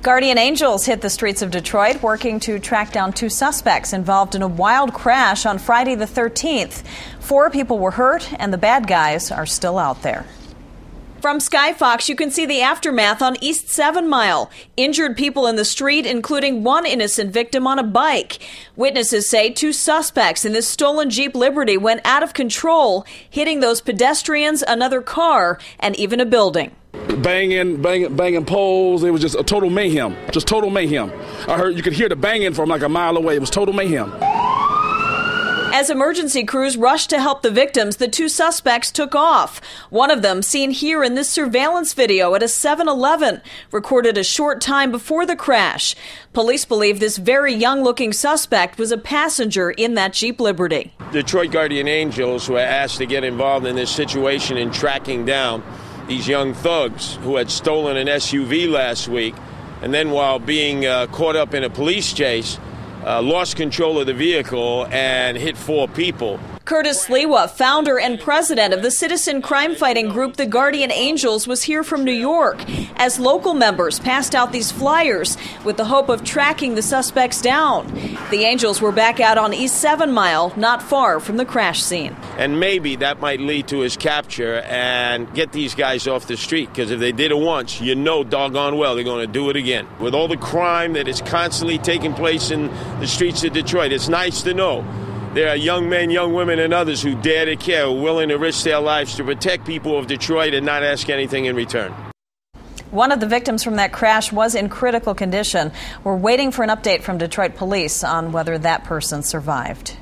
Guardian angels hit the streets of Detroit working to track down two suspects involved in a wild crash on Friday the 13th. 4 people were hurt and the bad guys are still out there. From Skyfox, you can see the aftermath on East 7 Mile. Injured people in the street, including one innocent victim on a bike. Witnesses say 2 suspects in this stolen Jeep Liberty went out of control, hitting those pedestrians, another car, and even a building. Banging poles. It was just a total mayhem. Just total mayhem. I heard you could hear the banging from like a mile away. It was total mayhem. As emergency crews rushed to help the victims, the 2 suspects took off. One of them, seen here in this surveillance video at a 7-Eleven, recorded a short time before the crash. Police believe this very young-looking suspect was a passenger in that Jeep Liberty. Detroit Guardian Angels were asked to get involved in this situation in tracking down these young thugs who had stolen an SUV last week, and then while being caught up in a police chase, lost control of the vehicle and hit 4 people. Curtis Sliwa, founder and president of the citizen crime fighting group The Guardian Angels, was here from New York as local members passed out these flyers with the hope of tracking the suspects down. The Angels were back out on East 7 Mile, not far from the crash scene. And maybe that might lead to his capture and get these guys off the street, because if they did it once, you know doggone well they're going to do it again. With all the crime that is constantly taking place in the streets of Detroit, it's nice to know there are young men, young women, and others who dare to care, willing to risk their lives to protect people of Detroit and not ask anything in return. One of the victims from that crash was in critical condition. We're waiting for an update from Detroit police on whether that person survived.